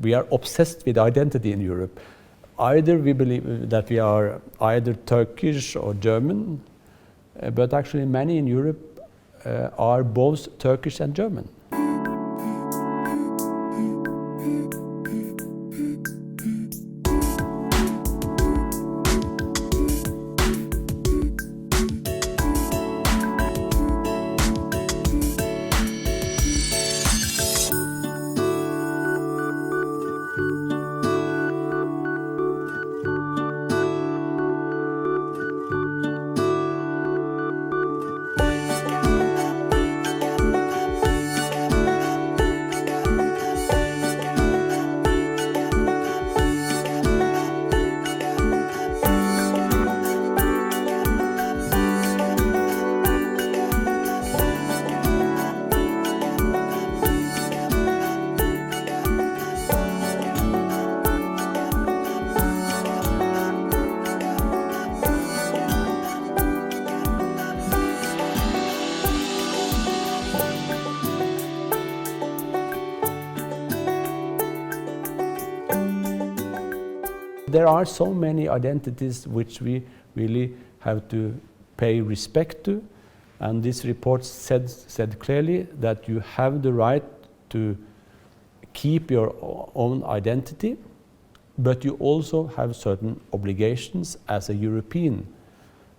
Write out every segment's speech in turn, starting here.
we are obsessed with identity in Europe. Either we believe that we are either Turkish or German, but actually many in Europe are both Turkish and German. There are so many identities which we really have to pay respect to, and this report said clearly that you have the right to keep your own identity, but you also have certain obligations as a European.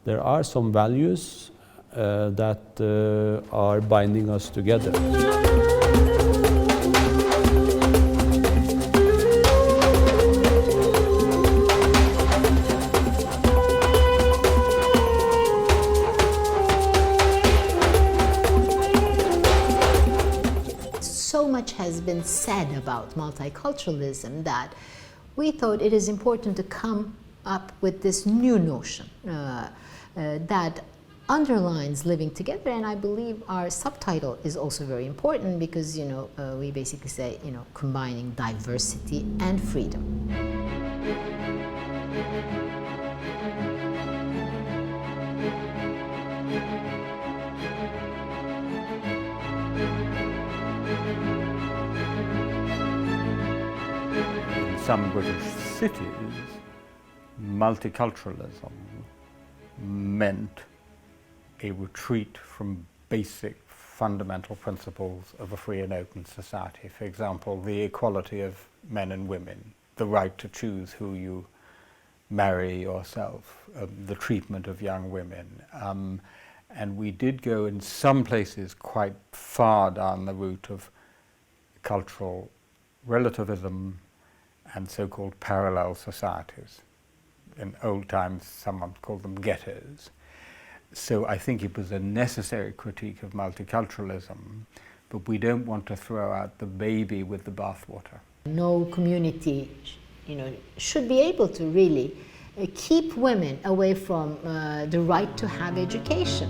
There are some values that are binding us together. So much has been said about multiculturalism that we thought it is important to come up with this new notion that underlines living together, and I believe our subtitle is also very important because, we basically say, combining diversity and freedom. In some British cities, multiculturalism meant a retreat from basic fundamental principles of a free and open society. For example, the equality of men and women, the right to choose who you marry yourself, the treatment of young women. And we did go in some places quite far down the route of cultural relativism and so-called parallel societies. In old times, someone called them ghettos. So I think it was a necessary critique of multiculturalism, but we don't want to throw out the baby with the bathwater. No community, should be able to really keep women away from the right to have education.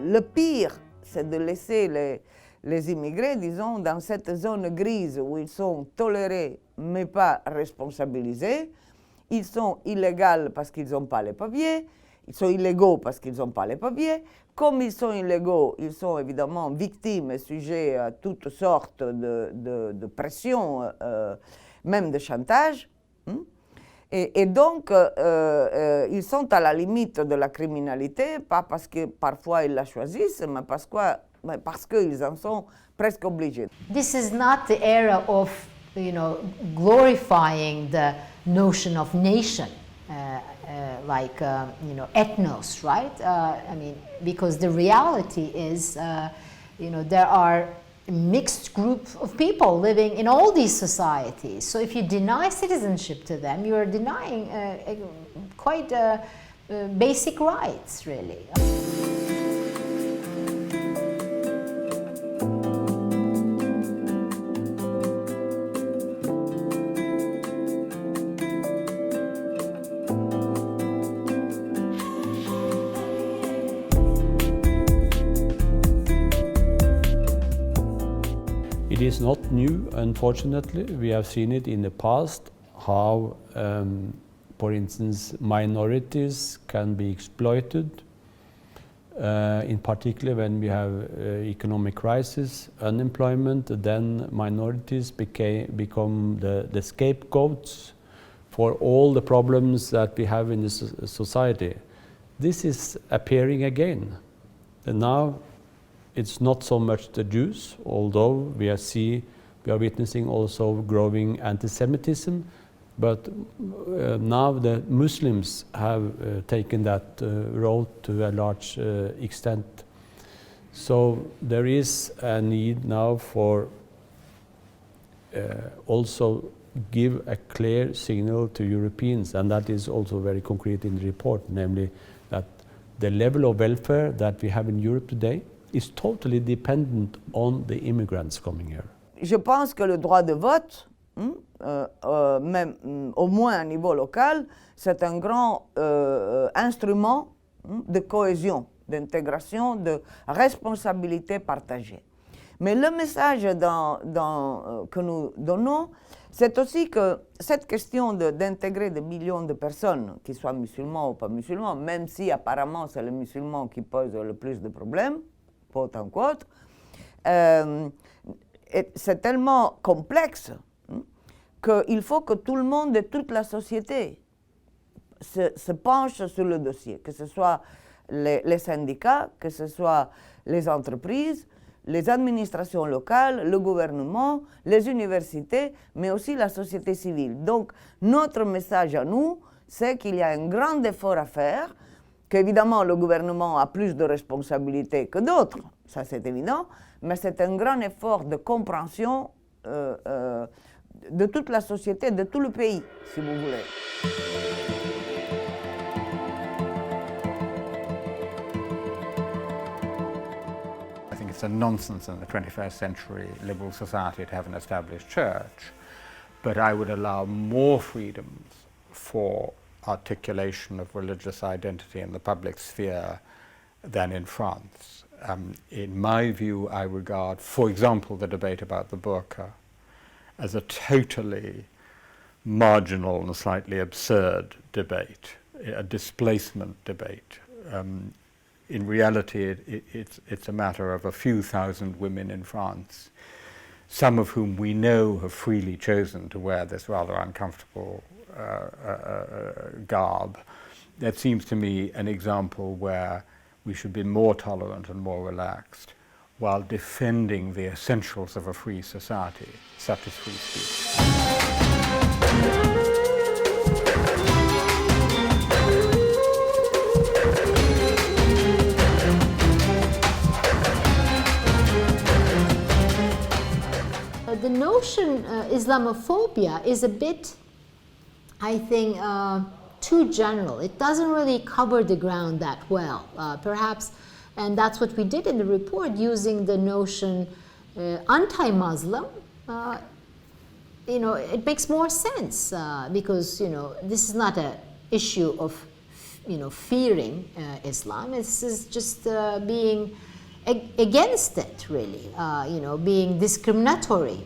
Le pire, c'est de laisser les immigrés, disons, dans cette zone grise où ils sont tolérés mais pas responsabilisés. Ils sont illégaux parce qu'ils n'ont pas les papiers, ils sont illégaux parce qu'ils n'ont pas les papiers. Comme ils sont illégaux, ils sont évidemment victimes et sujets à toutes sortes de pressions, même de chantage. Et donc, ils sont à la limite de la criminalité, pas parce que parfois ils la choisissent, mais parce qu'ils en sont presque obligés. This is not the era of, glorifying the notion of nation, like, ethnos, right? Because the reality is, there are a mixed group of people living in all these societies. So if you deny citizenship to them, you are denying quite basic rights, really. It is not new, unfortunately. We have seen it in the past, how, for instance, minorities can be exploited, in particular when we have economic crisis, unemployment, then minorities become the scapegoats for all the problems that we have in the society. This is appearing again. And now it's not so much the Jews, although we are witnessing also growing anti-Semitism, but now the Muslims have taken that role to a large extent. So there is a need now for also give a clear signal to Europeans, and that is also very concrete in the report, namely that the level of welfare that we have in Europe today is totally dependent on the immigrants coming here. Je pense que le droit de vote, même au moins à niveau local, c'est un grand instrument de cohésion, d'intégration, de responsabilité partagée. Mais le message que nous donnons, c'est aussi que cette question d'intégrer des millions de personnes, qu'ils soient musulmans ou pas musulmans, même si apparemment c'est les musulmans qui posent le plus de problèmes, quote unquote, c'est tellement complexe qu'il faut que tout le monde et toute la société se penche sur le dossier, que ce soit les syndicats, que ce soit les entreprises, les administrations locales, le gouvernement, les universités, mais aussi la société civile. Donc, notre message à nous, c'est qu'il y a un grand effort à faire, qu'évidemment le gouvernement a plus de responsabilités que d'autres, ça c'est évident, mais c'est un grand effort de compréhension de toute la société, de tout le pays, si vous voulez. I think it's a nonsense in the 21st century liberal society to have an established church, but I would allow more freedoms for articulation of religious identity in the public sphere than in France. In my view, I regard, for example, the debate about the burqa as a totally marginal and slightly absurd debate, a displacement debate. In reality, it's a matter of a few thousand women in France, some of whom we know have freely chosen to wear this rather uncomfortable garb. That seems to me an example where we should be more tolerant and more relaxed while defending the essentials of a free society, such as free speech. The notion Islamophobia is a bit, I think, too general. It doesn't really cover the ground that well, perhaps, and that's what we did in the report, using the notion anti-Muslim. It makes more sense because this is not an issue of fearing Islam. This is just being against it, really, being discriminatory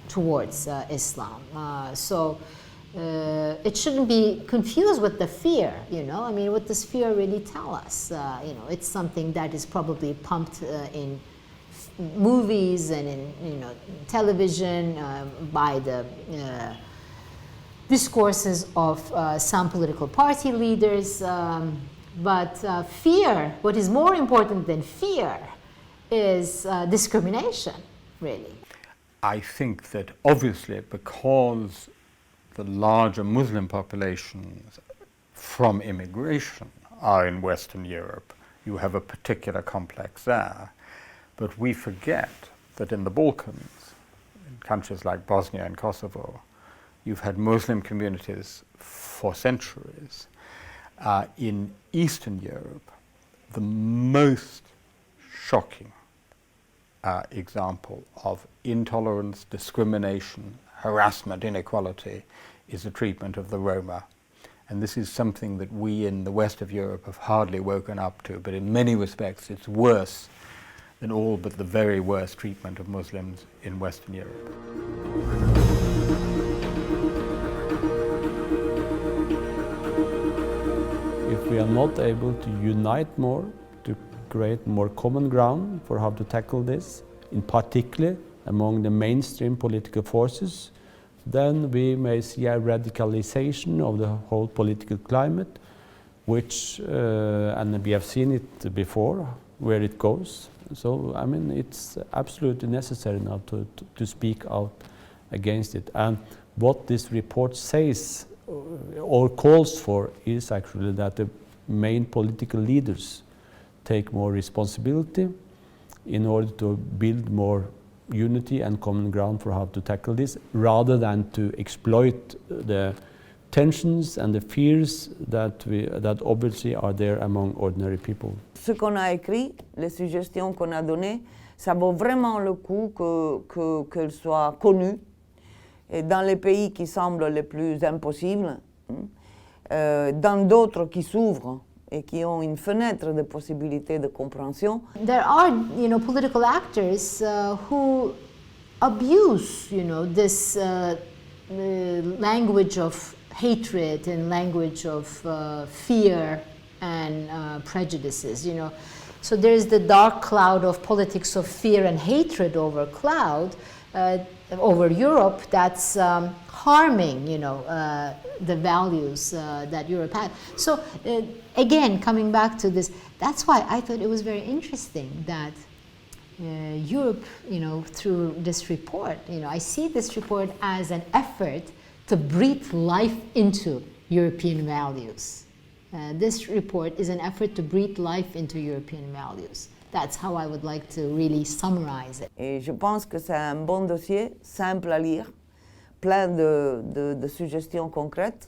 towards Islam. So it shouldn't be confused with the fear, what does fear really tell us? It's something that is probably pumped in movies and in television by the discourses of some political party leaders. But fear, what is more important than fear, is discrimination, really. I think that obviously because the larger Muslim populations from immigration are in Western Europe, you have a particular complex there. But we forget that in the Balkans, in countries like Bosnia and Kosovo, you've had Muslim communities for centuries. In Eastern Europe, the most shocking example of intolerance, discrimination, harassment, inequality is the treatment of the Roma. And this is something that we in the west of Europe have hardly woken up to, but in many respects it's worse than all but the very worst treatment of Muslims in Western Europe. If we are not able to unite more, to create more common ground for how to tackle this, in particular among the mainstream political forces, then we may see a radicalization of the whole political climate, which, and we have seen it before, where it goes. So, I mean, it's absolutely necessary now to speak out against it. And what this report says or calls for is actually that the main political leaders take more responsibility in order to build more unity and common ground for how to tackle this, rather than to exploit the tensions and the fears that obviously are there among ordinary people. Ce qu'on a écrit, les suggestions qu'on a données, ça vaut vraiment le coup qu'elles soient connues. Et dans les pays qui semblent les plus impossibles, dans d'autres qui s'ouvrent et qui ont une fenêtre de possibilité de compréhension. There are, political actors who abuse, this language of hatred and language of fear and prejudices, So there's the dark cloud of politics of fear and hatred over Europe that's harming, the values that Europe had. So again, coming back to this, that's why I thought it was very interesting that Europe, through this report, I see this report as an effort to breathe life into European values. This report is an effort to breathe life into European values. That's how I would like to really summarize it. Et je pense que c'est un bon dossier, simple à lire, plein de suggestions concrètes.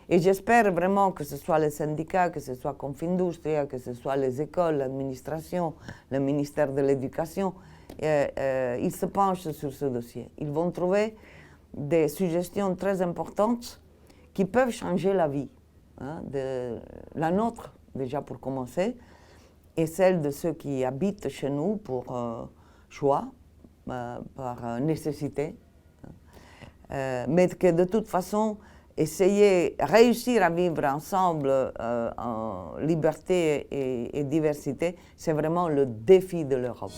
Et j'espère vraiment que ce soit les syndicats, que ce soit Confindustria, que ce soit les écoles, l'administration, le ministère de l'Éducation, ils se penchent sur ce dossier. Ils vont trouver des suggestions très importantes qui peuvent changer la vie, de la nôtre déjà pour commencer, et celle de ceux qui habitent chez nous pour choix, par nécessité, mais que de toute façon, réussir à vivre ensemble en liberté et diversité, c'est vraiment le défi de l'Europe.